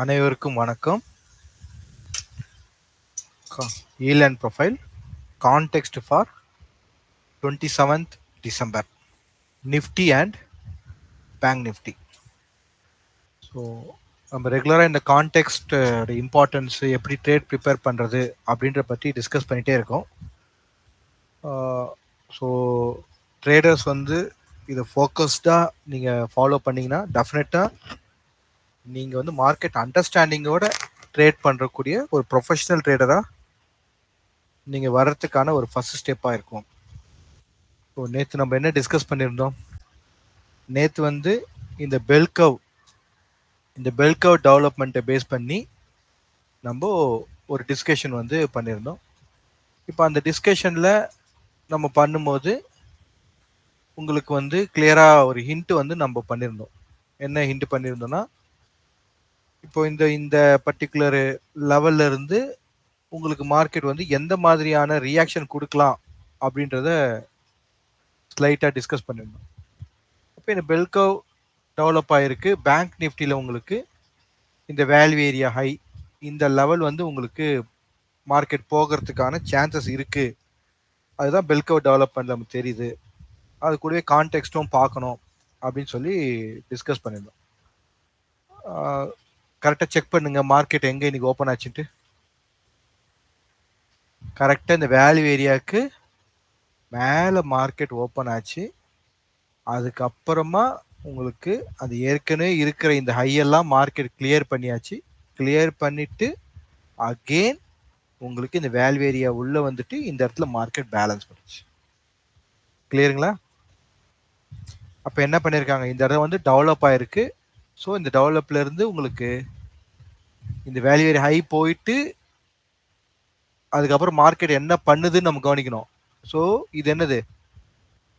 அனைவருக்கும் வணக்கம். yield profile context for 27th December Nifty and Bank Nifty. So நம்ம ரெகுலராக இந்த கான்டெக்ஸ்ட் இம்பார்ட்டன்ஸ் எப்படி ட்ரேட் ப்ரிப்பேர் பண்ணுறது அப்படின்ற பற்றி டிஸ்கஸ் பண்ணிகிட்டே இருக்கோம். ஸோ ட்ரேடர்ஸ் வந்து இதை ஃபோக்கஸ்டாக நீங்கள் ஃபாலோ பண்ணிங்கன்னா டெஃபினட்டாக நீங்கள் வந்து மார்க்கெட் அண்டர்ஸ்டாண்டிங்கோட ட்ரேட் பண்ணுறக்கூடிய ஒரு ப்ரொஃபஷனல் ட்ரேடராக நீங்கள் வர்றதுக்கான ஒரு ஃபர்ஸ்ட் ஸ்டெப்பாக இருக்கும். ஸோ நேற்று நம்ம என்ன டிஸ்கஸ் பண்ணியிருந்தோம்? நேற்று வந்து இந்த பெல்கவ் டெவலப்மெண்ட்டை பேஸ் பண்ணி நம்ம ஒரு டிஸ்கஷன் வந்து பண்ணியிருந்தோம். இப்போ அந்த டிஸ்கஷனில் நம்ம பண்ணும்போது உங்களுக்கு வந்து கிளியராக ஒரு ஹிண்ட் வந்து நம்ம பண்ணியிருந்தோம். என்ன ஹிண்ட் பண்ணியிருந்தோம்னா, இப்போ இந்த பர்டிகுலர் லெவல்ல இருந்து உங்களுக்கு மார்க்கெட் வந்து எந்த மாதிரியான ரியாக்ஷன் கொடுக்கலாம் அப்படின்றத ஸ்லைட்டாக டிஸ்கஸ் பண்ணியிருந்தோம். இப்போ இந்த பெல்கவ் டெவலப் ஆகிருக்கு. பேங்க் நிஃப்டியில் உங்களுக்கு இந்த வேல்யூ ஏரியா ஹை இந்த லெவல் வந்து உங்களுக்கு மார்க்கெட் போகிறதுக்கான சான்சஸ் இருக்கு. அதுதான் பெல்கவ் டெவலப்மெண்ட் நமக்கு தெரியுது. அது கூடவே கான்டெக்ஸ்டும் பார்க்கணும் அப்படின்னு சொல்லி டிஸ்கஸ் பண்ணியிருந்தோம். கரெக்டாக செக் பண்ணுங்க மார்க்கெட் எங்கே இன்னைக்கு ஓப்பன் ஆச்சுட்டு. கரெக்டாக இந்த வேல்யூ ஏரியாவுக்கு மேலே மார்க்கெட் ஓப்பன் ஆச்சு. அதுக்கப்புறமா உங்களுக்கு அது ஏற்கனவே இருக்கிற இந்த ஹையெல்லாம் மார்க்கெட் கிளியர் பண்ணியாச்சு. கிளியர் பண்ணிட்டு அகெயின் உங்களுக்கு இந்த வேல்யூ ஏரியா உள்ள வந்துட்டு இந்த இடத்துல மார்க்கெட் பேலன்ஸ் பண்ணுச்சு. கிளியருங்களா? அப்போ என்ன பண்ணியிருக்காங்க, இந்த இடம் வந்து டெவலப் ஆயிருக்கு. ஸோ இந்த டெவலப்ல இருந்து உங்களுக்கு இந்த வேல்யூ ஏரியா ஹை போயிட்டு அதுக்கப்புறம் மார்க்கெட் என்ன பண்ணுதுன்னு நம்ம கவனிக்கணும். ஸோ இது என்னது?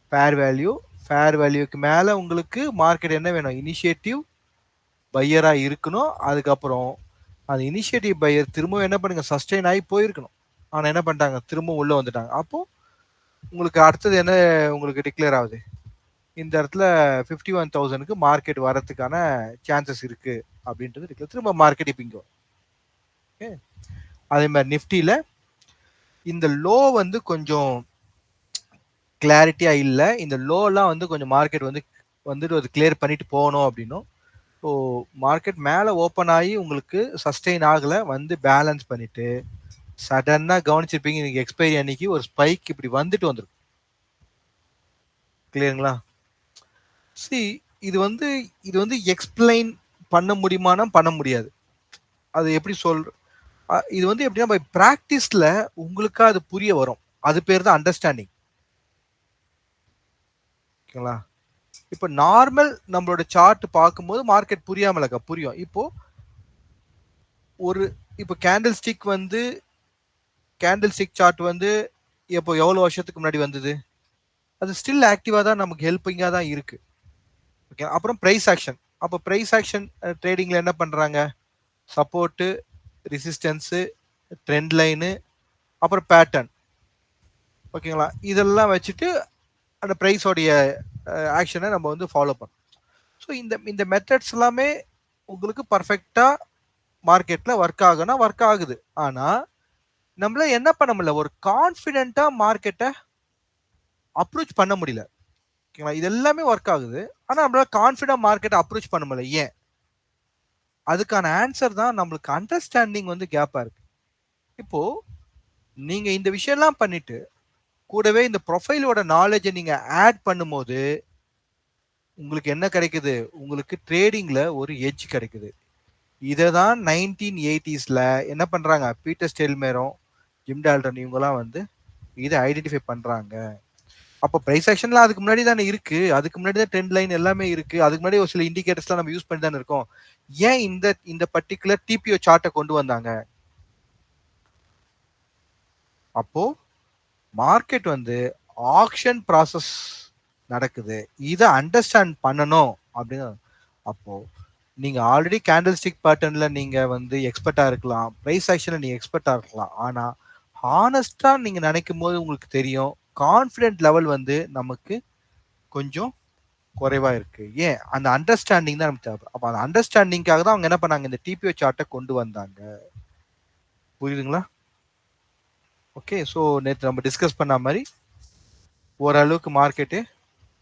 Fair value. ஃபேர் வேல்யூக்கு மேலே உங்களுக்கு மார்க்கெட் என்ன வேணும்? இனிஷியேட்டிவ் பையராக இருக்கணும். அதுக்கப்புறம் அந்த இனிஷியேட்டிவ் பையர் திரும்பவும் என்ன பண்ணுங்க, சஸ்டெயின் ஆகி போயிருக்கணும். ஆனால் என்ன பண்ணிட்டாங்க, திரும்பவும் உள்ளே வந்துட்டாங்க. அப்போ உங்களுக்கு அடுத்தது என்ன உங்களுக்கு டிக்ளேர் ஆகுது? இந்த இடத்துல 51,000க்கு மார்க்கெட் வரதுக்கான சான்சஸ் இருக்கு அப்படின்றது டிக்ளேர். திரும்ப மார்க்கெட் இப்போ இங்கே ஓகே. அதே மாதிரி நிஃப்டியில் இந்த லோ வந்து கொஞ்சம் கிளாரிட்டியா இல்லை. இந்த லோலாம் வந்து கொஞ்சம் மார்க்கெட் வந்துட்டு அது கிளியர் பண்ணிட்டு போகணும் அப்படின்னும். ஸோ மார்க்கெட் மேலே ஓப்பன் ஆகி உங்களுக்கு சஸ்டெயின் ஆகலை, வந்து பேலன்ஸ் பண்ணிட்டு சடனாக கவனிச்சிருப்பீங்க இன்னைக்கு எக்ஸ்பைரி அன்னைக்கு ஒரு ஸ்பைக் இப்படி வந்துட்டு வந்துருக்கும். கிளியருங்களா? சி இது வந்து எக்ஸ்பிளைன் பண்ண முடியுமானா பண்ண முடியாது. அது எப்படி இது வந்து எப்படின்னா பை ப்ராக்டிஸ்ல உங்களுக்கா அது புரிய வரும். அது பேர் தான் அண்டர்ஸ்டாண்டிங். ஓகேங்களா? இப்போ நார்மல் நம்மளோட சார்ட் பார்க்கும்போது மார்க்கெட் புரியாமலக்கா புரியும். இப்போ கேண்டில் ஸ்டிக் சார்ட் வந்து இப்போ எவ்வளோ வருஷத்துக்கு முன்னாடி வந்தது? அது ஸ்டில் ஆக்டிவாக தான் நமக்கு ஹெல்ப்பிங்காக தான் இருக்கு. ஓகே. அப்புறம் ப்ரைஸ் ஆக்ஷன். அப்போ ப்ரைஸ் ஆக்ஷன் ட்ரேடிங்கில் என்ன பண்ணுறாங்க? சப்போர்ட்டு, ரெசிஸ்டன்ஸு, ட்ரெண்ட் லைனு, அப்புறம் பேட்டர்ன். ஓகேங்களா? இதெல்லாம் வச்சுட்டு அந்த ப்ரைஸோடைய ஆக்ஷனை நம்ம வந்து ஃபாலோ பண்ணோம். ஸோ இந்த மெத்தட்ஸ் எல்லாமே உங்களுக்கு பர்ஃபெக்டாக மார்க்கெட்டில் ஒர்க் ஆகுனா ஒர்க் ஆகுது. ஆனால் நம்மள என்ன பண்ண முடியல, ஒரு கான்ஃபிடென்ட்டாக மார்க்கெட்டை அப்ரோச் பண்ண முடியல. ஓகேங்களா? இது எல்லாமே ஒர்க் ஆகுது. ஆனால் நம்மளால கான்ஃபிடென்ட் மார்க்கெட்டை அப்ரோச் பண்ண முடியல. ஏன்? அதுக்கான ஆன்சர் தான் நம்மளுக்கு அண்டர்ஸ்டாண்டிங் வந்து கேப்பாக இருக்கு. இப்போ நீங்க இந்த விஷயம்லாம் பண்ணிட்டு கூடவே இந்த ப்ரொஃபைலோட நாலேஜை நீங்க ஆட் பண்ணும்போது உங்களுக்கு என்ன கிடைக்குது? உங்களுக்கு ட்ரேடிங்ல ஒரு எட்ஜ் கிடைக்குது. இதை தான் 1980ஸ்ல என்ன பண்றாங்க, பீட்டர் ஸ்டெல்மேரும் ஜிம் டால்டன் இவங்கலாம் வந்து இதை ஐடென்டிஃபை பண்றாங்க. அப்போ பிரைஸ் ஆக்ஷன்லாம் அதுக்கு முன்னாடி தானே இருக்கு. அதுக்கு முன்னாடி தான் ட்ரெண்ட் லைன் எல்லாமே இருக்கு. அதுக்கு முன்னாடி ஒரு சில இண்டிகேட்டர்ஸ்லாம் நம்ம யூஸ் பண்ணி தானே இருக்கோம். ஏன் இந்த பர்டிகுலர் டிபிஓ சார்ட்டை கொண்டு வந்தாங்க? அப்போ மார்க்கெட் வந்து ஆக்ஷன் ப்ராசஸ் நடக்குது. இதை அண்டர்ஸ்டாண்ட் பண்ணணும் அப்படின்னு. அப்போ நீங்க ஆல்ரெடி கேண்டில் ஸ்டிக் பேட்டர்ன்ல நீங்க வந்து எக்ஸ்பர்ட்டா இருக்கலாம், பிரைஸ் ஆக்ஷன்ல நீங்க எக்ஸ்பர்ட்டா இருக்கலாம். ஆனா ஹானஸ்டா நீங்க நினைக்கும் போது உங்களுக்கு தெரியும் கான்ஃபிடென்ட் லெவல் வந்து நமக்கு கொஞ்சம் குறைவா இருக்கு. ஏன்? அந்த அண்டர்ஸ்டாண்டிங் தான் நமக்கு தேவை. அப்ப அந்த அண்டர்ஸ்டாண்டிங்காக தான் அவங்க என்ன பண்ணாங்க, இந்த டிபிஓ சார்ட்ட கொண்டு வந்தாங்க. புரியுதுங்களா? ஓகே. ஸோ நேத்து நம்ம டிஸ்கஸ் பண்ண மாரி ஓரளவுக்கு மார்க்கெட்டு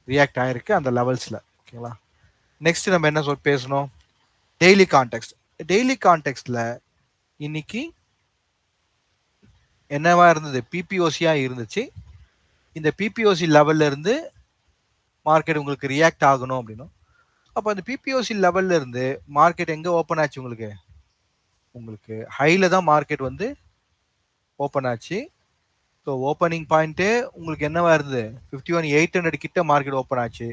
ரியாக்ட் ஆயிருக்கு அந்த லெவல்ஸ்ல. ஓகேங்களா? நெக்ஸ்ட் நம்ம என்ன பேசணும்? Daily context. டெய்லி கான்டெக்ஸ்ட்ல இன்னைக்கு என்னவா இருந்தது? பிபிஓசியா இருந்துச்சு. இந்த பிபிஓசி லெவல்ல இருந்து மார்க்கெட் உங்களுக்கு ரியாக்ட் ஆகணும் அப்படின்னும். அப்ப அந்த பிபிஓசி லெவல்ல இருந்து மார்க்கெட் எங்க ஓப்பன் ஆச்சு உங்களுக்கு? உங்களுக்கு ஹைல தான் மார்க்கெட் வந்து ஓப்பன் ஆச்சு. ஸோ ஓப்பனிங் பாயிண்ட்டே உங்களுக்கு என்னவா இருந்தது? 51,800 கிட்ட மார்க்கெட் ஓப்பன் ஆச்சு.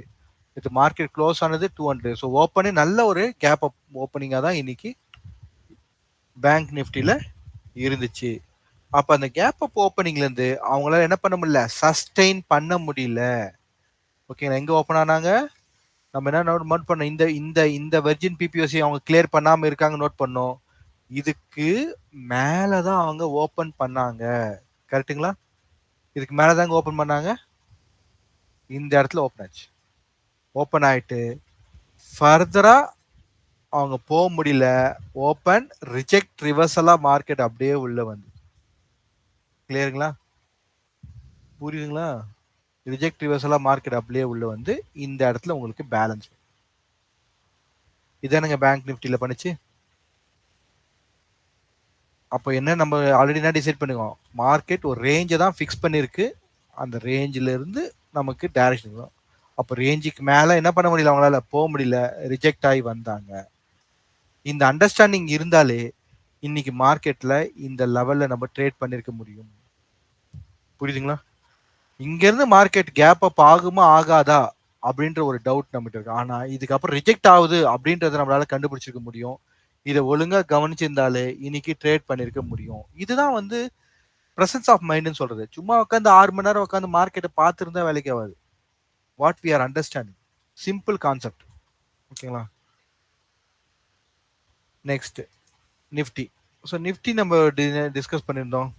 இது மார்க்கெட் க்ளோஸ் ஆனது 200. ஸோ ஓப்பனே நல்ல ஒரு கேப் அப் ஓப்பனிங்கா தான் இன்னைக்கு பேங்க் நிஃப்டில இருந்துச்சு. அப்ப அந்த கேப் அப் ஓப்பனிங்ல இருந்து அவங்களால என்ன பண்ண முடியல? சஸ்டெயின் பண்ண முடியல. ஓகேங்களா? எங்க ஓப்பன் ஆனாங்க? நம்ம என்ன நோட் பண்ணோம்? இந்த இந்த இந்த வெர்ஜின் பிபிஓசி அவங்க கிளியர் பண்ணாம இருக்காங்க நோட் பண்ணோம். இதுக்கு மேல தான் அவங்க ஓப்பன் பண்ணாங்க. கரெக்ட்டுங்களா? இதுக்கு மேல தாங்க ஓப்பன் பண்ணாங்க. இந்த இடத்துல ஓப்பன் ஆச்சு. ஓப்பன் ஆயிட்டு ஃபர்தரா அவங்க போக முடியல. ஓப்பன் ரிஜெக்ட் ரிவர்சலா மார்க்கெட் அப்படியே உள்ள வந்து. கிளியருங்களா? புரியுதுங்களா? ரிஜெக்ட் ரிவர்சலா மார்க்கெட் அப்படியே உள்ள வந்து இந்த இடத்துல உங்களுக்கு பேலன்ஸ். இதானுங்க பேங்க் நிஃப்டில பண்ணுச்சு. அப்போ என்ன நம்ம ஆல்ரெடி என்ன டிசைட் பண்ணுவோம்? மார்க்கெட் ஒரு ரேஞ்சை தான் ஃபிக்ஸ் பண்ணிருக்கு. அந்த ரேஞ்சில இருந்து நமக்கு டைரக்ஷன் வரும். அப்போ ரேஞ்சுக்கு மேல என்ன பண்ண முடியல அவங்களால? போக முடியல. ரிஜெக்ட் ஆகி வந்தாங்க. இந்த அண்டர்ஸ்டாண்டிங் இருந்தாலே இன்னைக்கு மார்க்கெட்ல இந்த லெவல்ல நம்ம ட்ரேட் பண்ணிருக்க முடியும். புரியுதுங்களா? இங்க இருந்து மார்க்கெட் கேப் அப் ஆகுமா ஆகாதா அப்படின்ற ஒரு டவுட் நம்மகிட்ட இருக்கு. ஆனா இதுக்கப்புறம் ரிஜெக்ட் ஆகுது அப்படின்றத நம்மளால கண்டுபிடிச்சிருக்க முடியும். இதை ஒழுங்கா கவனிச்சிருந்தாலே இன்னைக்கு ட்ரேட் பண்ணிருக்க முடியும். இதுதான் வந்து பிரசன்ஸ் ஆஃப் மைண்ட்னு சொல்றது. சும்மா உட்காந்து 6 மணி நேரம் உட்காந்து மார்க்கெட்டை பார்த்துருந்தா வேலைக்கு ஆகாது. What we are understanding. Simple concept. ஓகேங்களா? Next Nifty. ஸோ நிஃப்டி நம்ம டிஸ்கஸ் பண்ணியிருந்தோம்.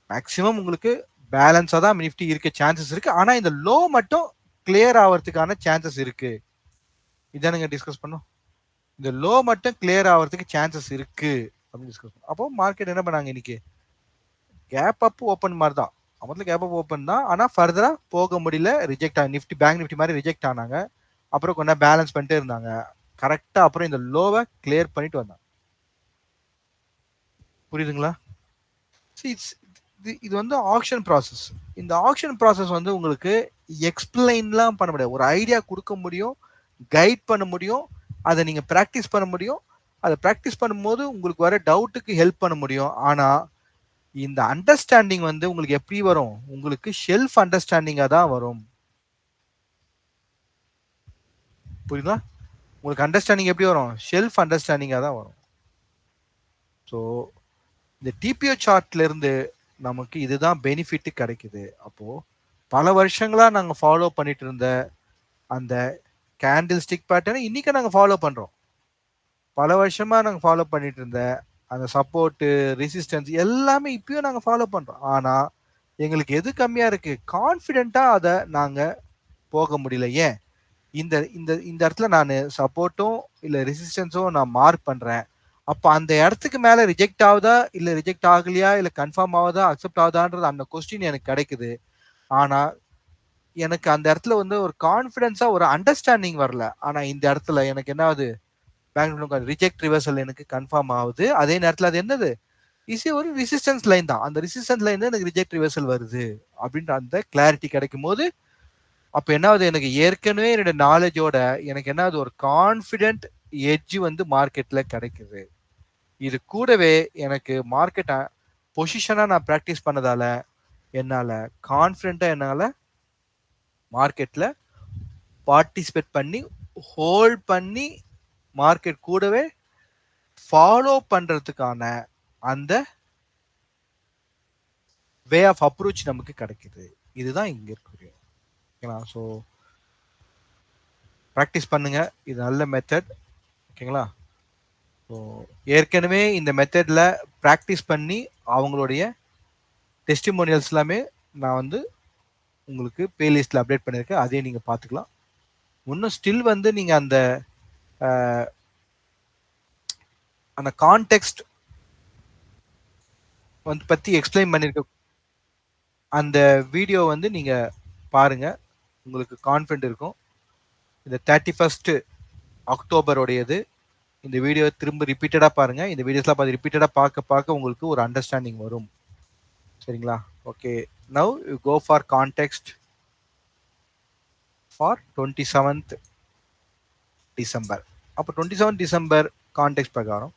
மேக்ஸிமம் உங்களுக்கு பேலன்ஸா தான் நிஃப்டி இருக்க சான்சஸ் இருக்கு. ஆனா இந்த லோ மட்டும் கிளியர் ஆகிறதுக்கான சான்சஸ் இருக்கு. இதானுங்க டிஸ்கஸ் பண்ணோம். இந்த லோ மட்டும் கிளியர் ஆகிறதுக்கு சான்சஸ் இருக்கு அப்படின்னு டிஸ்கஸ் பண்ணோம். அப்போ மார்க்கெட் என்ன பண்ணாங்க இன்னைக்கு? கேப் அப் ஓப்பன் மாதிரி தான். முதல்ல கேப் அப் ஓப்பன் தான். ஆனா ஃபர்தரா போக முடியல. ரிஜெக்ட் ஆகி நிஃப்டி பேங்க் நிஃப்டி மாதிரி ரிஜெக்ட் ஆனாங்க. அப்புறம் கொஞ்சம் பேலன்ஸ் பண்ணிட்டே இருந்தாங்க. கரெக்டா அப்புறம் இந்த லோவை கிளியர் பண்ணிட்டு வந்தாங்க. புரியுதுங்களா? இது வந்து ஆக்ஷன் ப்ராசஸ். இந்த ஆக்ஷன் ப்ராசஸ் வந்து உங்களுக்கு எக்ஸ்பிளைன்லாம் பண்ண முடியாது. ஒரு ஐடியா கொடுக்க முடியும், கைட் பண்ண முடியும், அதை நீங்க பிராக்டிஸ் பண்ண முடியும். அதை பிராக்டிஸ் பண்ணும்போது உங்களுக்கு வர டவுட்டுக்கு ஹெல்ப் பண்ண முடியும். ஆனா இந்த அண்டர்ஸ்டாண்டிங் வந்து உங்களுக்கு எப்படி வரும்? உங்களுக்கு ஷெல்ஃப் அண்டர்ஸ்டாண்டிங்கா தான் வரும். புரியுதா? உங்களுக்கு அண்டர்ஸ்டாண்டிங் எப்படி வரும்? ஷெல்ஃப் அண்டர்ஸ்டாண்டிங்கா தான் வரும். ஸோ இந்த டிபிஓ சார்ட்ல இருந்து நமக்கு இதுதான் பெனிஃபிட் கிடைக்குது. அப்போ பல வருஷங்களா நாங்க ஃபாலோ பண்ணிட்டு இருந்த அந்த கேண்டில் ஸ்டிக் பேட்டர்னை இன்னைக்கு நாங்க ஃபாலோ பண்றோம். பல வருஷமா நாங்க ஃபாலோ பண்ணிட்டு இருந்த அந்த சப்போர்ட், ரெசிஸ்டன்ஸ் எல்லாமே இப்பயும் நாங்க ஃபாலோ பண்றோம். ஆனா எங்களுக்கு எது கம்மியா இருக்கு? கான்ஃபிடென்ட்டா அத நாங்க போக முடியல. ஏன்? இந்த இந்த இந்த இடத்துல நானு சப்போர்ட்டும் இல்ல ரெசிஸ்டன்ஸும் நான் மார்க் பண்றேன். அப்ப அந்த இடத்துக்கு மேல ரிஜெக்ட் ஆகுதா? இல்ல ரிஜெக்ட் ஆகலையா? இல்ல கன்ஃபார்ம் ஆகுதா? அக்செப்ட் ஆகுதான்றது அந்த கொஸ்டின் எனக்கு கிடைக்குது. ஆனா எனக்கு அந்த இடத்துல வந்து ஒரு கான்ஃபிடன்ஸா ஒரு அண்டர்ஸ்டாண்டிங் வரல. ஆனா இந்த இடத்துல எனக்கு என்ன ஆகுது? பேங்க் ரிஜெக்ட் ரிவர்சல் எனக்கு கன்ஃபார்ம் ஆகுது. அதே நேரத்துல அது என்னது? ஒரு ரெசிஸ்டன்ஸ் லைன் தான். அந்த ரெசிஸ்டன்ஸ் லைன் தான் எனக்கு ரிஜெக்ட் ரிவர்சல் வருது. அப்படின்ற அந்த கிளாரிட்டி கிடைக்கும்போது, அப்ப என்ன ஆகுது? எனக்கு ஏற்கனவே என்னோட நாலேஜோட எனக்கு என்ன ஆகுது? ஒரு கான்ஃபிடென்ட் எட்ஜ் வந்து மார்க்கெட்ல கிடைக்குது. இது கூடவே எனக்கு மார்க்கெட்ட பொசிஷனா நான் பிராக்டிஸ் பண்ணதால, என்னால கான்ஃபிடென்ட்டா என்னால மார்க்கெட்ல பார்ட்டிசிபேட் பண்ணி, ஹோல்ட் பண்ணி, மார்க்கெட் கூடவே ஃபாலோ பண்றதுக்கான அந்த வே ஆஃப் அப்ரோச் நமக்கு கிடைக்குது. இதுதான் இங்க இருக்குது. ஓகேங்களா? ஸோ பிராக்டிஸ் பண்ணுங்க. இது நல்ல மெத்தட். ஓகேங்களா? ஸோ ஏற்கனவே இந்த மெத்தட்ல பிராக்டிஸ் பண்ணி அவங்களுடைய டெஸ்டிமோனியல்ஸ் எல்லாமே நான் வந்து உங்களுக்கு பிளேலிஸ்ட்ல அப்டேட் பண்ணியிருக்கேன். அதையும் நீங்க பார்த்துக்கலாம். இன்னும் ஸ்டில் வந்து நீங்க அந்த அந்த கான்டெக்ஸ்ட் வந்து பத்தி எக்ஸ்பிளைன் பண்ணிருக்க அந்த வீடியோ வந்து நீங்க பாருங்க, உங்களுக்கு கான்ஃபிடென்ட் இருக்கும். இந்த 31 அக்டோபருடையது. இந்த வீடியோ திரும்ப ரிப்பீட்டடா பாருங்க. இந்த வீடியோஸ்லாம் பார்த்து ரிப்பீட்டடா பார்க்க பார்க்க உங்களுக்கு ஒரு அண்டர்ஸ்டாண்டிங் வரும். சரிங்களா? Okay. Now you go for context for 27th December. அப்போ 27 டிசம்பர் கான்டெக்ஸ்ட் பிரகாரம்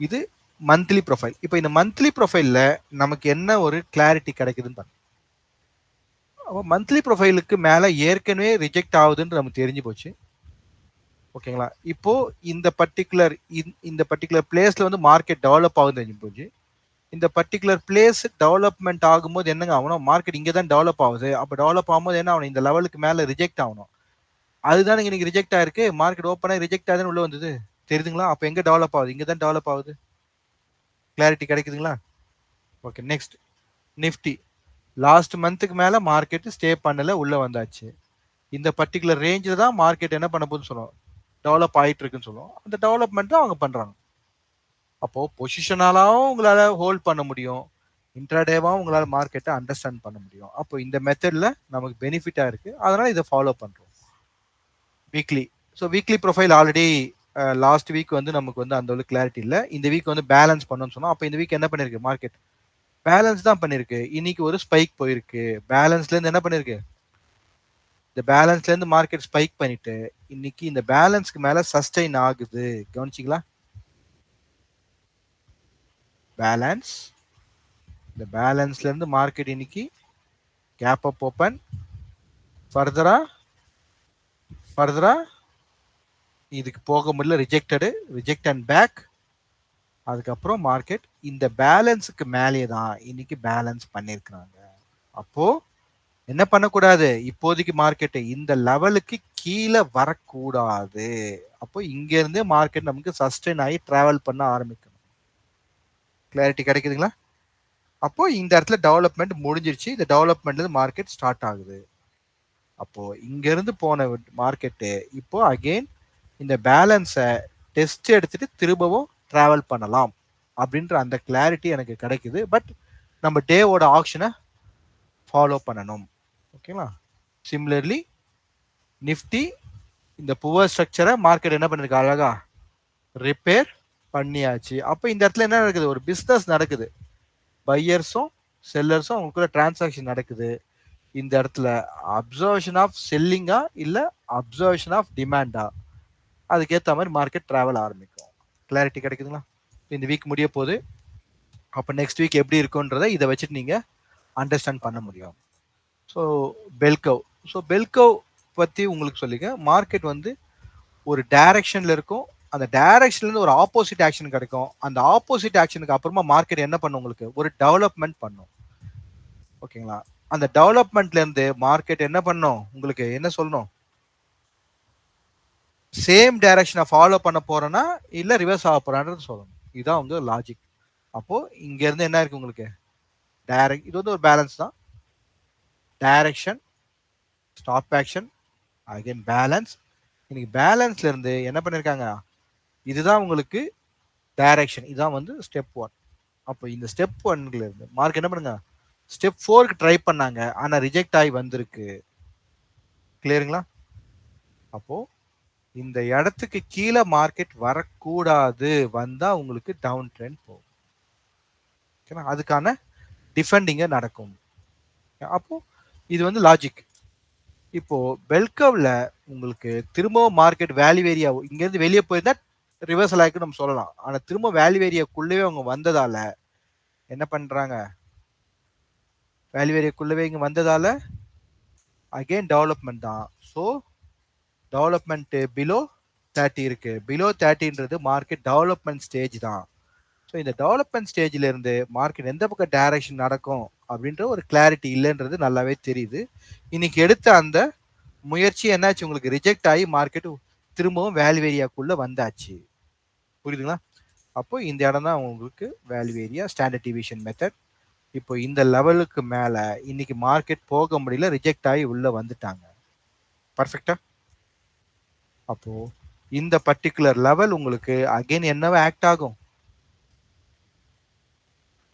இது மந்த்லி ப்ரொஃபைல். இப்போ இந்த மந்த்லி ப்ரொஃபைல்ல நமக்கு என்ன ஒரு கிளாரிட்டி கிடைக்குதுன்னு பாருங்க. அப்போ மந்த்லி ப்ரொஃபைலுக்கு மேல ஏற்கனவே ரிஜெக்ட் ஆகுதுன்னு நமக்கு தெரிஞ்சு போச்சு. ஓகேங்களா? இப்போ இந்த பர்ட்டிகுலர் பிளேஸ்ல வந்து மார்க்கெட் டெவலப் ஆகுதுன்னு தெரிஞ்சு போச்சு. இந்த பர்ட்டிகுலர் பிளேஸ் டெவலப்மெண்ட் ஆகும்போது என்னங்க ஆகணும்? மார்க்கெட் இங்க தான் டெவலப் ஆகுது. அப்ப டெவலப் ஆகும்போது என்ன ஆகணும்? இந்த லெவலுக்கு மேல ரிஜெக்ட் ஆகணும். அதுதானே இன்னைக்கு ரிஜெக்ட் ஆயிருக்கு. மார்க்கெட் ஓப்பனா ரிஜெக்ட் ஆகுதுன்னு உள்ள வந்தது. தெரியுதுங்களா? அப்ப எங்க டெவலப் ஆகுது? இங்க தான் டெவலப் ஆகுது. கிளாரிட்டி கிடைக்குதுங்களா? ஓகே. Next Nifty. லாஸ்ட் மந்த்துக்கு மேல மார்க்கெட் ஸ்டே பண்ணல, உள்ள வந்தாச்சு. இந்த பர்ட்டிகுலர் ரேஞ்சில் தான் மார்க்கெட் என்ன பண்ண போகுதுன்னு சொல்லுவோம். டெவலப் ஆயிட்டு இருக்குன்னு சொல்லுவோம். அந்த டெவலப்மெண்ட் தான் அவங்க பண்றாங்க. அப்போ பொசிஷனாலாவும் உங்களால ஹோல்ட் பண்ண முடியும். இன்ட்ராடேவாவும் உங்களால மார்க்கெட்டை அண்டர்ஸ்டாண்ட் பண்ண முடியும். அப்போ இந்த மெத்தட்ல நமக்கு பெனிஃபிட்டா இருக்கு. அதனால இதை ஃபாலோ பண்றோம். Weekly. So weekly profile already last week வந்து நமக்கு வந்து அந்த அளவுக்கு கிளாரிட்டி இல்லை. இந்த வீக் வந்து பேலன்ஸ் பண்ணணும்னு சொன்னோம். அப்போ இந்த வீக் என்ன பண்ணிருக்கு மார்க்கெட்? பேலன்ஸ் தான் பண்ணிருக்கு. இன்னைக்கு ஒரு ஸ்பைக் போயிருக்கு. பேலன்ஸ்ல இருந்து என்ன பண்ணிருக்கு? இந்த பேலன்ஸ்ல இருந்து மார்க்கெட் ஸ்பைக் பண்ணிட்டு இன்னைக்கு இந்த பேலன்ஸ்க்கு மேல சஸ்டெயின் ஆகுது. கவனிச்சிங்களா? பேலன்ஸ். இந்த பேலன்ஸ்ல இருந்து மார்க்கெட் இன்னைக்கு கேப் அப் ஓபன் ஃபர்தரா ஃபர்தரா இதுக்கு போக முடியல. Reject and back. அதுக்கப்புறம் மார்க்கெட் இந்த பேலன்ஸுக்கு மேலே தான் இன்னைக்கு பேலன்ஸ் பண்ணிருக்கிறாங்க. அப்போ என்ன பண்ணக்கூடாது? இப்போதைக்கு மார்க்கெட் இந்த லெவலுக்கு கீழே வரக்கூடாது. அப்போ இங்க இருந்து மார்க்கெட் நமக்கு சஸ்டெயின் ஆகி டிராவல் பண்ண ஆரம்பிக்கணும். கிளாரிட்டி கிடைக்குதுங்களா? அப்போ இந்த இடத்துல டெவலப்மெண்ட் முடிஞ்சிருச்சு. இந்த டெவலப்மெண்ட்ல இருந்து மார்க்கெட் ஸ்டார்ட் ஆகுது. அப்போ இங்க இருந்து போன மார்க்கெட்டு இப்போ அகைன் இந்த பேலன்ஸை டெஸ்ட் எடுத்துட்டு திரும்பவும் டிராவல் பண்ணலாம் அப்படின்ற அந்த கிளாரிட்டி எனக்கு கிடைக்குது. பட் நம்ம டேவோட ஆக்ஷனை ஃபாலோ பண்ணணும். ஓகேங்களா? சிமிலர்லி நிஃப்டி இந்த புவர் ஸ்ட்ரக்சரை மார்க்கெட் என்ன பண்ணிருக்கு? அழகா ரிப்பேர் பண்ணியாச்சு. அப்போ இந்த இடத்துல என்ன நடக்குது? ஒரு பிஸ்னஸ் நடக்குது. பையர்ஸும் செல்லர்ஸும் அவங்களுக்குள்ள டிரான்சாக்ஷன் நடக்குது. இந்த இடத்துல அப்சர்வேஷன் ஆஃப் செல்லிங்கா இல்ல அப்சர்வேஷன் ஆஃப் டிமாண்டா, அதுக்கேற்ற மாதிரி மார்க்கெட் டிராவல் ஆரம்பிக்கும். கிளாரிட்டி கிடைக்குதுங்களா? இந்த வீக் முடிய போகுது. அப்போ நெக்ஸ்ட் வீக் எப்படி இருக்குன்றதை இதை வச்சுட்டு நீங்க அண்டர்ஸ்டாண்ட் பண்ண முடியும். ஸோ பெல்கவ். ஸோ பெல்கவ் பத்தி உங்களுக்கு சொல்லிக்க, மார்க்கெட் வந்து ஒரு டைரக்ஷன்ல இருக்கும். அந்த டைரக்ஷன்ல இருந்து ஒரு ஆப்போசிட் ஆக்ஷன் கிடைக்கும். அந்த ஆப்போசிட் ஆக்ஷனுக்கு அப்புறமா மார்க்கெட் என்ன பண்ணும்? உங்களுக்கு ஒரு டெவலப்மெண்ட் பண்ணும். ஓகேங்களா? அந்த டெவலப்மெண்ட்ல இருந்து மார்க்கெட் என்ன பண்ணும்? உங்களுக்கு என்ன சொல்லணும்? சேம் டைரக்ஷனை ஃபாலோ பண்ண போறேன்னா இல்ல ரிவர்ஸ் ஆக போறான்றது சொல்லணும். இதுதான் வந்து லாஜிக். அப்போ இங்க இருந்து என்ன இருக்கு உங்களுக்கு? டைரக்ட். இது வந்து ஒரு பேலன்ஸ் தான். Direction, stop action, again balance. இன்னைக்கு பேலன்ஸ்ல இருந்து என்ன பண்ணிருக்காங்க? இதுதான் உங்களுக்கு டைரக்ஷன். இதுதான் வந்து ஸ்டெப் 1. அப்போ இந்த ஸ்டெப் 1ல இருந்து மார்க் என்ன பண்ணுங்க? ஸ்டெப் 4க்கு ட்ரை பண்ணாங்க. ஆனா ரிஜெக்ட் ஆகி வந்திருக்கு. கிளியருங்களா? அப்போ இந்த இடத்துக்கு கீழே மார்க்கெட் வரக்கூடாது. வந்தா உங்களுக்கு டவுன் ட்ரெண்ட் போகும். அதுக்கான டிஃபெண்டிங்க நடக்கும். அப்போ இது வந்து லாஜிக். இப்போ பெல்கவ்ல உங்களுக்கு திரும்பவும் மார்க்கெட் வேல்யூ ஏரியா இங்க இருந்து வெளியே போயிருந்தா ரிவர்சல் ஆயிருக்கு நம்ம சொல்லலாம். ஆனா திரும்ப வேல்யூ ஏரியாக்குள்ளவே அவங்க வந்ததால என்ன பண்றாங்க? வேல்யூ ஏரியாக்குள்ளவே இங்க வந்ததால அகைன் டெவலப்மெண்ட் தான். ஸோ டெவலப்மெண்ட் பிலோ 30 இருக்கு. பிலோ 30ன்றது மார்க்கெட் டெவலப்மெண்ட் ஸ்டேஜ் தான். ஸோ இந்த டெவலப்மெண்ட் ஸ்டேஜ்ல இருந்து மார்க்கெட் எந்த பக்கம் டைரக்ஷன் நடக்கும் அப்படின்ற ஒரு கிளாரிட்டி இல்லைன்றது நல்லாவே தெரியுது. இன்னைக்கு எடுத்த அந்த முயற்சி என்னாச்சு? உங்களுக்கு ரிஜெக்ட் ஆகி மார்க்கெட் திரும்பவும் வேல்யூ ஏரியாக்குள்ள வந்தாச்சு. புரியுதுங்களா? அப்போ இந்த இடம் தான் உங்களுக்கு value area standard division method. இப்போ இந்த லெவலுக்கு மேல இன்னைக்கு மார்க்கெட் போக முடியல, ரிஜெக்ட் ஆகி உள்ள வந்துட்டாங்க. பர்ஃபெக்டா? அப்போ இந்த பர்டிகுலர் லெவல் உங்களுக்கு அகைன் என்னவா ஆக்ட் ஆகும்?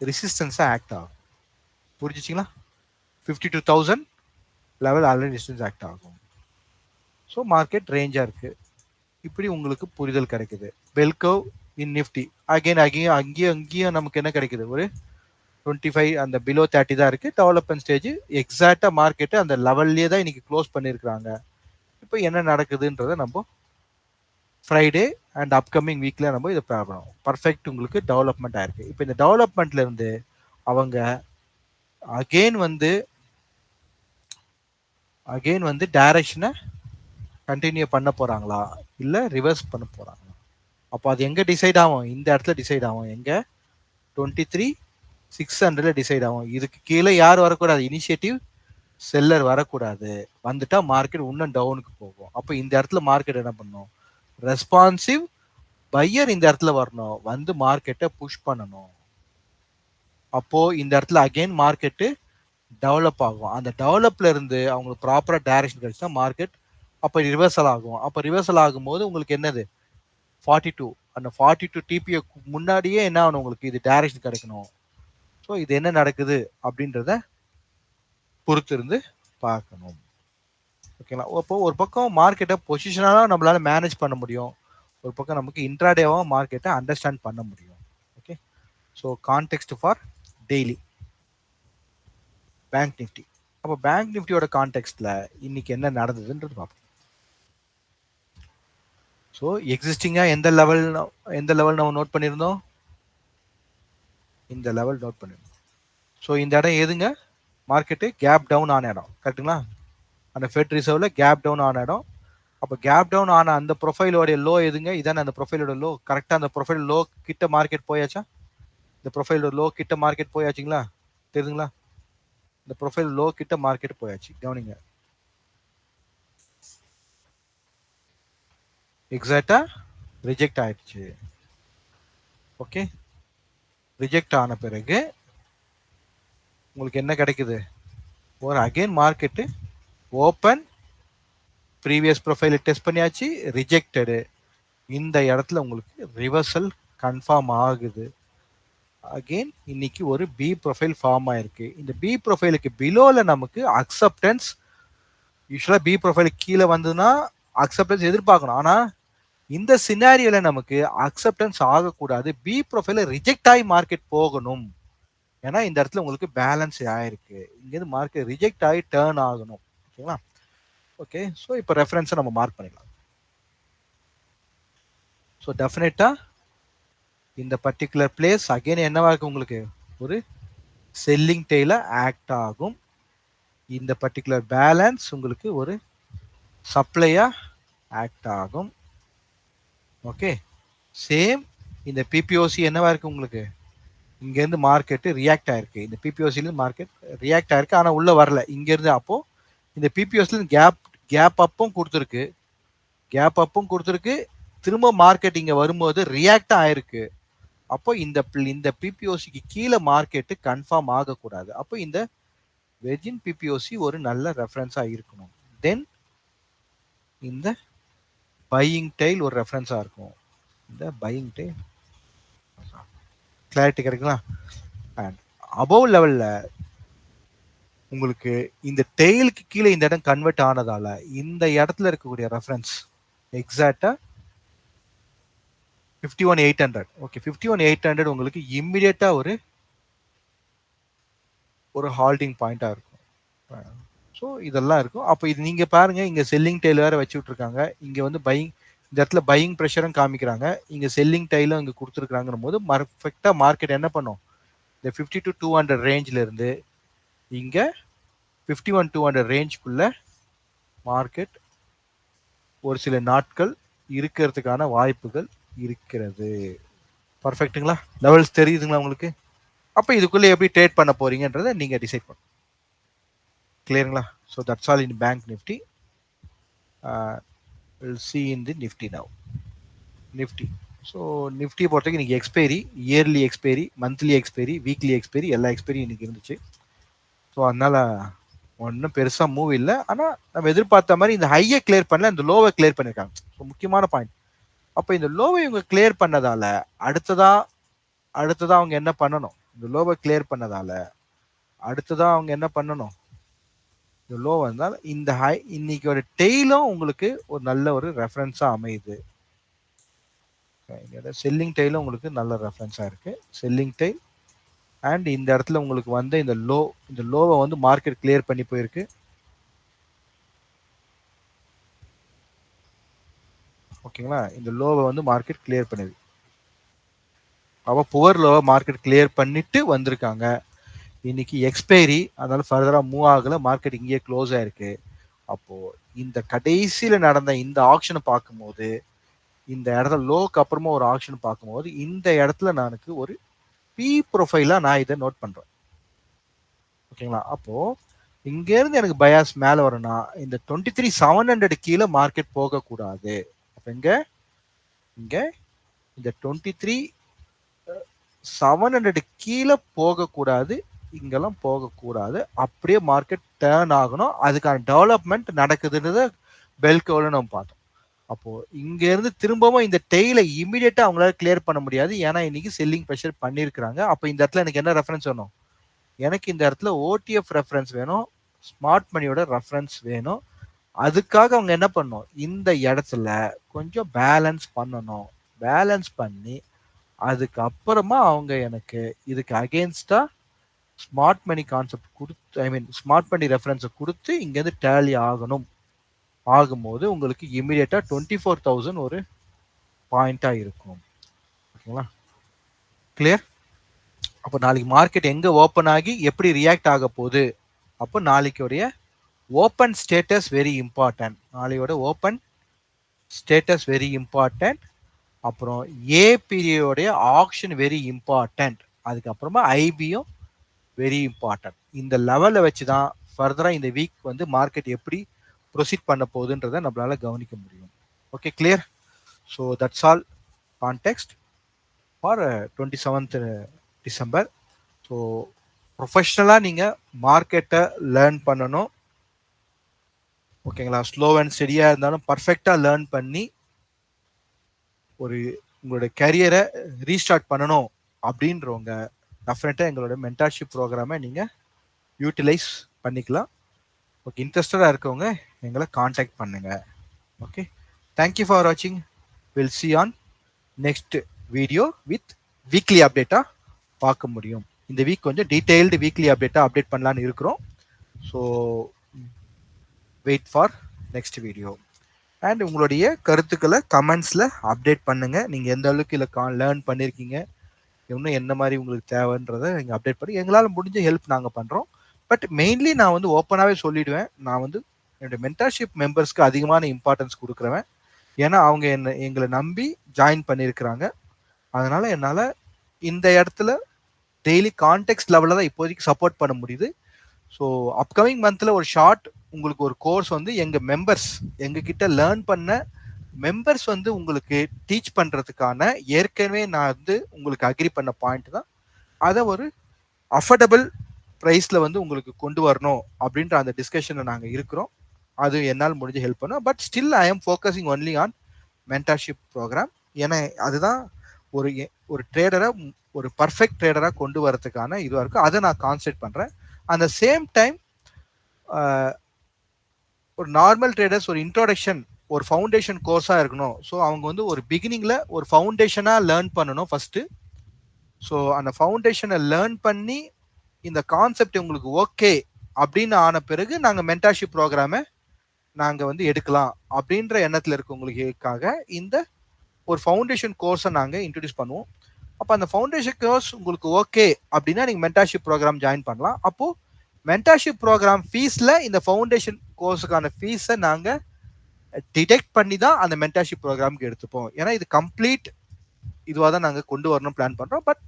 ரெசிஸ்டன்ஸா ஆக்ட் ஆகும். புரிஞ்சுச்சிங்களா? 52,000 லெவல் ஆல்ரெடி ரெசிஸ்டன்ஸ் ஆக்ட் ஆகும். ஸோ மார்க்கெட் ரேஞ்சா இருக்கு. இப்படி உங்களுக்கு புரிதல் கிடைக்குது. பெல் கர்வ் இன் நிஃப்டி அகைன் அங்கேயும் நமக்கு என்ன கிடைக்குது? ஒரு 25 அந்த பிலோ 30 தான் இருக்கு. டெவலப்மெண்ட் ஸ்டேஜ் எக்ஸாக்டா மார்க்கெட் அந்த லெவல்லயே தான் இன்னைக்கு க்ளோஸ் பண்ணிருக்காங்க. இப்போ என்ன நடக்குதுன்றத நம்ம ஃப்ரைடே அண்ட் அப்கமிங் வீக்ல நம்ம இதை பார்க்கணும். பர்ஃபெக்ட் உங்களுக்கு டெவலப்மெண்ட் ஆயிருக்கு. இப்போ இந்த டெவலப்மெண்ட்ல இருந்து அவங்க அகெயின் வந்து டைரக்ஷனை கண்டினியூ பண்ண போறாங்களா இல்ல ரிவர்ஸ் பண்ண போறாங்களா? அப்போ அது எங்க டிசைட் ஆகும்? இந்த இடத்துல டிசைட் ஆகும். எங்க 23,600 டிசைட் ஆகும். இதுக்கு கீழே யார் வரக்கூடாது? இனிஷியேட்டிவ் செல்லர் வரக்கூடாது. வந்துட்டா மார்க்கெட் இன்னும் டவுனுக்கு போகும். அப்போ இந்த இடத்துல மார்க்கெட் என்ன பண்ணும்? ரெஸ்பான்சிவ் பையர் இந்த இடத்துல வரணும், வந்து மார்க்கெட்டை புஷ் பண்ணணும். அப்போ இந்த இடத்துல அகைன் மார்க்கெட்டு டெவலப் ஆகும். அந்த டெவலப்ல இருந்து அவங்களுக்கு ப்ராப்பரா டைரக்ஷன் கிடைச்சா மார்க்கெட் அப்போ ரிவர்சல் ஆகும். அப்போ ரிவர்சல் ஆகும்போது உங்களுக்கு என்னது? 42 அந்த 42 டிபிஓ முன்னாடியே என்ன ஆகணும்? உங்களுக்கு இது டைரக்ஷன் கிடைக்கணும். ஸோ இது என்ன நடக்குது அப்படின்றத பொறுத்து இருந்து பார்க்கணும். ஓகேங்களா? அப்போ ஒரு பக்கம் மார்க்கெட்டை பொசிஷனாக நம்மளால மேனேஜ் பண்ண முடியும். ஒரு பக்கம் நமக்கு இன்ட்ராடேவாக மார்க்கெட்டை அண்டர்ஸ்டாண்ட் பண்ண முடியும். Okay, so contact for daily bank nifty. அப்போ பேங்க் நிஃப்டியோட கான்டெக்ட்ல இன்னைக்கு என்ன நடந்ததுன்றது பார்ப்போம். ஸோ எக்ஸிஸ்டிங்காக எந்த லெவல் நம்ம நோட் பண்ணியிருந்தோம்? இந்த லெவல் நோட் பண்ணியிருந்தோம். ஸோ இந்த இடம் எதுங்க? மார்க்கெட்டு கேப் டவுன் ஆன இடம், கரெக்டுங்களா? அந்த ஃபெட் ரிசர்வ்ல கேப் டவுன் ஆன இடம். அப்போ கேப் டவுன் ஆன அந்த ப்ரொஃபைலோடைய லோ எதுங்க? இதான அந்த ப்ரொஃபைலோட லோ. கரெக்டாக அந்த ப்ரொஃபைல் லோ கிட்ட மார்க்கெட் போயாச்சா? இந்த ப்ரொஃபைலோட லோ கிட்ட மார்க்கெட் போயாச்சுங்களா? தெரியுதுங்களா? இந்த ப்ரொஃபைல் லோ கிட்ட மார்க்கெட் போயாச்சு. கவனிங்க, எக்ஸாக்டா ரிஜெக்ட் ஆயிடுச்சு. ஓகே, ரிஜெக்ட் ஆன பிறகு உங்களுக்கு என்ன கிடைக்குது? ஒரு again market open, previous profile test பண்ணியாச்சு, ரிஜெக்டடு. இந்த இடத்துல உங்களுக்கு ரிவர்சல் கன்ஃபார்ம் ஆகுது. அகெயின் இன்னைக்கு ஒரு பி ப்ரொஃபைல் ஃபார்ம் ஆயிருக்கு. இந்த பி ப்ரொஃபைலுக்கு பிலோல நமக்கு அக்செப்டன்ஸ், யூஸ்வலா பி ப்ரொஃபைல் கீழே வந்ததுன்னா அக்செப்டன்ஸ் எதிர்பார்க்கணும். ஆனா இந்த சினாரியோல நமக்கு அக்செப்டன்ஸ் ஆகக்கூடாது. பி ப்ரொஃபைல ரிஜெக்ட் ஆகி மார்க்கெட் போகணும். ஏன்னா இந்த இடத்துல உங்களுக்கு பேலன்ஸ் ஆயிருக்கு. இங்கேருந்து மார்க்கெட் ரிஜெக்ட் ஆகி டேர்ன் ஆகணும். ஓகேங்களா? ஓகே, ஸோ இப்போ ரெஃபரன்ஸை நம்ம மார்க் பண்ணிடலாம். ஸோ டெஃபினட்டா இந்த பர்டிகுலர் பிளேஸ் அகைன் என்னவா இருக்கு? உங்களுக்கு ஒரு செல்லிங் டெய்ல ஆக்ட் ஆகும். இந்த பர்டிகுலர் பேலன்ஸ் உங்களுக்கு ஒரு சப்ளையா ஆக்ட் ஆகும். ஓகே, சேம் இந்த பிபிஓசி என்னவா இருக்கு? உங்களுக்கு இங்கேருந்து மார்க்கெட்டு ரியாக்ட் ஆயிருக்கு. இந்த பிபிஓசிலேருந்து மார்க்கெட் ரியாக்ட் ஆயிருக்கு, ஆனால் உள்ள வரல. இங்கேருந்து அப்போ இந்த பிபிஓசிலேருந்து கேப் அப்பும் கொடுத்துருக்கு, திரும்ப மார்க்கெட் இங்கே வரும்போது ரியாக்ட் ஆயிருக்கு. அப்போ இந்த பிபிஓசிக்கு கீழே மார்க்கெட்டு கன்ஃபார்ம் ஆகக்கூடாது. அப்போ இந்த வெர்ஜின் பிபிஓசி ஒரு நல்ல ரெஃபரன்ஸா இருக்கணும். தென் இந்த பையிங் டெய்ல் ஒரு ரெஃபரன்ஸா இருக்கும். இந்த பையிங் டெய்ல் கிளாரிட்டி கிடைக்கலாம். அண்ட் அபவ் லெவல்ல உங்களுக்கு இந்த டெய்லுக்கு கீழே இந்த இடம் கன்வெர்ட் ஆனதால இந்த இடத்துல இருக்கக்கூடிய ரெஃபரன்ஸ் எக்ஸாக்டா 51,800. ஓகே, 51,800 உங்களுக்கு இம்மிடியட்டா ஒரு ஹால்டிங் பாயிண்டா இருக்கும். ஸோ இதெல்லாம் இருக்கும். அப்போ இது நீங்க பாருங்க, இங்க செல்லிங் டெய்ல் வேற வச்சு விட்டுருக்காங்க. இங்க வந்து பையிங், இந்த இடத்துல பையிங் ப்ரெஷரும் காமிக்கிறாங்க. இங்க செல்லிங் டெய்லும் இங்க கொடுத்துருக்காங்கன்னு போது பர்ஃபெக்டா மார்க்கெட் என்ன பண்ணும்? இந்த 50 to 200 ரேஞ்சில இருந்து இங்க 51,200 ரேஞ்சுக்குள்ள மார்க்கெட் ஒரு சில நாட்கள் இருக்கிறதுக்கான வாய்ப்புகள் இருக்கிறது. பர்ஃபெக்ட்டுங்களா? லெவல்ஸ் தெரியுதுங்களா உங்களுக்கு? அப்போ இதுக்குள்ள எப்படி ட்ரேட் பண்ண போறீங்கன்றதை நீங்க டிசைட் பண்ணுங்க. கிளியருங்களா? So that's all in Bank Nifty. We'll see in the Nifty now. Nifty. So நிஃப்டியை பொறுத்த வரைக்கும் இன்னைக்கு expiry, early expiry, monthly expiry, weekly expiry, எல்லா எக்ஸ்பைரி இன்னைக்கு இருந்துச்சு. ஸோ அதனால ஒன்றும் பெருசா மூவ் இல்லை. ஆனா நம்ம எதிர்பார்த்த மாதிரி இந்த ஹையை கிளியர் பண்ணல, இந்த லோவை கிளியர் பண்ணிருக்காங்க. ஸோ முக்கியமான பாயிண்ட். அப்ப இந்த லோவை இவங்க கிளியர் பண்ணதால அடுத்ததா அடுத்ததா அவங்க என்ன பண்ணணும்? இந்த லோவை கிளியர் பண்ணதால அடுத்ததா அவங்க என்ன பண்ணணும்? இந்த லோ வந்தால் இந்த ஹை இன்னைக்கு ஒரு டெய்லும் உங்களுக்கு ஒரு நல்ல ஒரு ரெஃபரன்ஸா அமையுது. செல்லிங் டெய்லும் உங்களுக்கு நல்ல ரெஃபரன்ஸா இருக்கு. செல்லிங் டெய்ல் அண்ட் இந்த இடத்துல உங்களுக்கு வந்து இந்த லோவை வந்து மார்க்கெட் கிளியர் பண்ணி போயிருக்கு. ஓகேங்களா? இந்த லோவை வந்து மார்க்கெட் கிளியர் பண்ணுது. அவ புவர் லோவை மார்க்கெட் கிளியர் பண்ணிட்டு வந்திருக்காங்க. இன்னைக்கு எக்ஸ்பைரி, அதனால ஃபர்தரா மூவ் ஆகல, மார்க்கெட் இங்கேயே க்ளோஸ் ஆயிருக்கு. அப்போ இந்த கடைசியில நடந்த இந்த ஆக்ஷனை பார்க்கும்போது, இந்த இடத்துல லோக்கு அப்புறமா ஒரு ஆக்ஷன் பார்க்கும்போது, இந்த இடத்துல எனக்கு ஒரு பி ப்ரொஃபைலா நான் இதை நோட் பண்றேன். ஓகேங்களா? அப்போ இங்க இருந்து எனக்கு பயாஸ் மேல வரணும்னா இந்த 23,700 கீழே மார்க்கெட் போகக்கூடாது. அப்ப இங்க இங்க இந்த 23,700 கீழே போகக்கூடாது, இங்கெல்லாம் போகக்கூடாது. அப்படியே மார்க்கெட் டேர்ன் ஆகணும். அதுக்கான டெவலப்மெண்ட் நடக்குதுன்றத பெல்கோவில் நம்ம பார்த்தோம். அப்போ இங்க இருந்து திரும்பவும் இந்த டெய்லை இமீடியட்டா அவங்களால கிளியர் பண்ண முடியாது. ஏன்னா இன்னைக்கு செல்லிங் ப்ரெஷர் பண்ணியிருக்கிறாங்க. அப்போ இந்த இடத்துல எனக்கு என்ன ரெஃபரன்ஸ் வேணும்? எனக்கு இந்த இடத்துல ஓடிஎஃப் ரெஃபரன்ஸ் வேணும், ஸ்மார்ட் மணியோட ரெஃபரன்ஸ் வேணும். அதுக்காக அவங்க என்ன பண்ணணும்? இந்த இடத்துல கொஞ்சம் பேலன்ஸ் பண்ணணும். பேலன்ஸ் பண்ணி அதுக்கப்புறமா அவங்க எனக்கு இதுக்கு அகேன்ஸ்டா ஸ்மார்ட் மணி கான்செப்ட் கொடுத்து, ஐ மீன் ஸ்மார்ட் மணி ரெஃபரன்ஸை கொடுத்து இங்கேருந்து டேலி ஆகணும். ஆகும்போது உங்களுக்கு இமீடியட்டா 24,000 ஒரு பாயிண்டா இருக்கும். ஓகேங்களா? கிளியர்? அப்போ நாளைக்கு மார்க்கெட் எங்க ஓப்பன் ஆகி எப்படி ரியாக்ட் ஆக போகுது? அப்போ நாளைக்குடைய ஓப்பன் ஸ்டேட்டஸ் வெரி இம்பார்ட்டன்ட். நாளையோட ஓப்பன் ஸ்டேட்டஸ் வெரி இம்பார்ட்டன்ட். அப்புறம் ஏ பீரியடோடைய ஆக்ஷன் வெரி இம்பார்ட்டன்ட். அதுக்கப்புறமா ஐபியும் வெரி இம்பார்ட்டன்ட். இந்த லெவலை வச்சு தான் ஃபர்தரா இந்த வீக் வந்து மார்க்கெட் எப்படி ப்ரொசீட் பண்ண போகுதுன்றதை நம்மளால கவனிக்க முடியும். Okay, clear? So that's all context for 27th December. ஸோ ப்ரொஃபஷ்னலாக நீங்கள் மார்க்கெட்டை லேர்ன் பண்ணணும். ஓகேங்களா? ஸ்லோ அண்ட் ஸ்டெடியாக இருந்தாலும் பர்ஃபெக்டாக லேர்ன் பண்ணி ஒரு உங்களோட கரியரை ரீஸ்டார்ட் பண்ணணும் அப்படின்றவங்க டெஃபினட்டாக எங்களோட மென்டார்ஷிப் ப்ரோக்ராமை நீங்கள் யூட்டிலைஸ் பண்ணிக்கலாம். ஓகே, இன்ட்ரெஸ்டடாக இருக்கவங்க எங்களை காண்டாக்ட் பண்ணுங்க. ஓகே, தேங்க்யூ ஃபார் வாட்சிங். Will see on next video with weekly அப்டேட்டாக பார்க்க முடியும். இந்த வீக் கொஞ்சம் டீடைல்டு வீக்லி அப்டேட் பண்ணலான்னு இருக்கிறோம். So wait for next video. And உங்களுடைய கருத்துக்களை கமெண்ட்ஸில் அப்டேட் பண்ணுங்கள். நீங்கள் எந்த அளவுக்கு இதில் லேர்ன் பண்ணியிருக்கீங்க, இன்னும் என்ன மாதிரி உங்களுக்கு தேவைன்றதை நீங்கள் அப்டேட் பண்ணி எங்களால் முடிஞ்ச ஹெல்ப் நாங்கள் பண்ணுறோம். பட் மெயின்லி நான் வந்து ஓப்பனாகவே சொல்லிவிடுவேன், நான் வந்து என்னுடைய மென்டர்ஷிப் மெம்பர்ஸ்க்கு அதிகமான இம்பார்ட்டன்ஸ் கொடுக்குறேன். ஏன்னா அவங்க எங்களை நம்பி ஜாயின் பண்ணியிருக்கிறாங்க. அதனால என்னால் இந்த இடத்துல டெய்லி கான்டெக்ட் லெவலில் தான் இப்போதைக்கு சப்போர்ட் பண்ண முடியுது. ஸோ அப்கமிங் மந்த்தில் ஒரு ஷார்ட் உங்களுக்கு ஒரு கோர்ஸ் வந்து எங்கள் மெம்பர்ஸ் எங்ககிட்ட லேர்ன் பண்ண மெம்பர்ஸ் வந்து உங்களுக்கு டீச் பண்ணுறதுக்கான ஏற்கனவே நான் வந்து உங்களுக்கு அக்ரி பண்ண பாயிண்ட் தான். அதை ஒரு அஃபோர்டபுள் ப்ரைஸில் வந்து உங்களுக்கு கொண்டு வரணும் அப்படின்ற அந்த டிஸ்கஷனில் நாங்கள் இருக்கிறோம். அது என்னால் முடிஞ்ச ஹெல்ப் பண்ணும். But still I am focusing only on mentorship program. ஏன்னா அதுதான் ஒரு ட்ரேடரை ஒரு பர்ஃபெக்ட் ட்ரேடராக கொண்டு வரதுக்கான இதுவாக இருக்கும். அதை நான் கான்சென்ட்ரேட் பண்ணுறேன். அந்த சேம் டைம் ஒரு நார்மல் ட்ரேடர்ஸ் ஒரு இன்ட்ரோடக்ஷன், ஒரு ஃபவுண்டேஷன் கோர்ஸாக இருக்கணும். ஸோ அவங்க வந்து ஒரு பிகினிங்கில் ஒரு ஃபவுண்டேஷனாக லேர்ன் பண்ணணும் ஃபஸ்ட்டு. ஸோ அந்த ஃபவுண்டேஷனை லேர்ன் பண்ணி இந்த கான்செப்ட் உங்களுக்கு ஓகே அப்படின்னு ஆன பிறகு நாங்கள் மென்டார்ஷிப் ப்ரோக்ராமை நாங்கள் வந்து எடுக்கலாம் அப்படின்ற எண்ணத்தில் இருக்கவங்களுக்காக இந்த ஒரு ஃபவுண்டேஷன் கோர்ஸை நாங்கள் இன்ட்ரடியூஸ் பண்ணுவோம். அப்போ அந்த ஃபவுண்டேஷன் கோர்ஸ் உங்களுக்கு ஓகே அப்படின்னா நீங்கள் மென்டார்ஷிப் ப்ரோக்ராம் ஜாயின் பண்ணலாம். அப்போது மென்டார்ஷிப் ப்ரோக்ராம் ஃபீஸில் இந்த ஃபவுண்டேஷன் கோர்ஸுக்கான ஃபீஸை நாங்கள் டிடெக்ட் பண்ணி தான் அந்த மென்டார்ஷிப் ப்ரோக்ராமுக்கு எடுத்துப்போம். ஏன்னா இது கம்ப்ளீட் இதுவாக தான் நாங்கள் கொண்டு வரணும் பிளான் பண்ணுறோம். பட்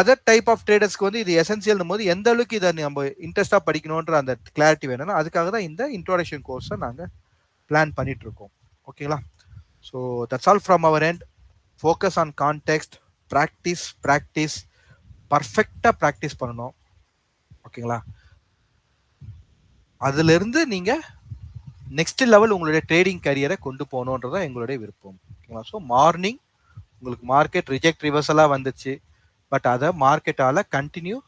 அதர் டைப் ஆஃப் ட்ரேடர்ஸ்க்கு வந்து இது எசென்சியல் போது எந்த அளவுக்கு இதை நம்ம இன்ட்ரெஸ்டாக படிக்கணுன்ற அந்த கிளாரிட்டி வேணும்னா அதுக்காக தான் இந்த இன்ட்ரோடக்ஷன் கோர்ஸை நாங்கள் பிளான் பண்ணிட்டு இருக்கோம். ஓகேங்களா? So that's all from our end. Focus on context, practice பர்ஃபெக்டாக ப்ராக்டிஸ் பண்ணணும். ஓகேங்களா? அதுல இருந்து நீங்க நெக்ஸ்ட் லெவல் உங்களுடைய ட்ரேடிங் கரியரை கொண்டு போகணுன்றதான் எங்களுடைய விருப்பம். ஓகேங்களா? ஸோ மார்னிங் உங்களுக்கு மார்க்கெட் ரிஜெக்ட் ரிவர்சலா வந்துச்சு, பட் அதை மார்க்கெட்டால கண்டினியூ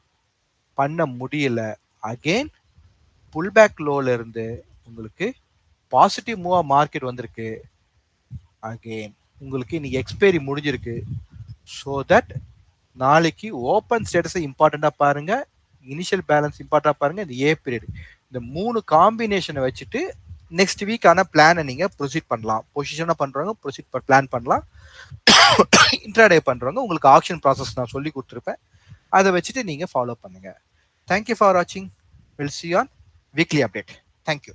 பண்ண முடியல. அகெயின் புல் பேக் லோல இருந்து உங்களுக்கு பாசிட்டிவ் மூவா மார்க்கெட் வந்திருக்கு. அகெயின் உங்களுக்கு இன்னைக்கு எக்ஸ்பைரி முடிஞ்சிருக்கு. ஸோ தட் நாளைக்கு ஓப்பன் ஸ்டேட்டஸை இம்பார்ட்டண்டா பாருங்க, இனிஷியல் பேலன்ஸ் இம்பார்ட்டண்டா பாருங்க, இந்த ஏ பீரியட், இந்த 3 காம்பினேஷனை வச்சுட்டு நெக்ஸ்ட் வீக்கான பிளானை நீங்க ப்ரொசீட் பண்ணலாம். பொசிஷனா பண்றவங்க ப்ரொசீட் பிளான் பண்ணலாம். இன்ட்ராடே பண்றவங்க உங்களுக்கு ஆக்ஷன் ப்ராசஸ் நான் சொல்லி கொடுத்துருப்பேன், அதை வச்சுட்டு நீங்க ஃபாலோ பண்ணுங்க. தேங்க்யூ ஃபார் வாட்சிங். Will see on weekly update. Thank you.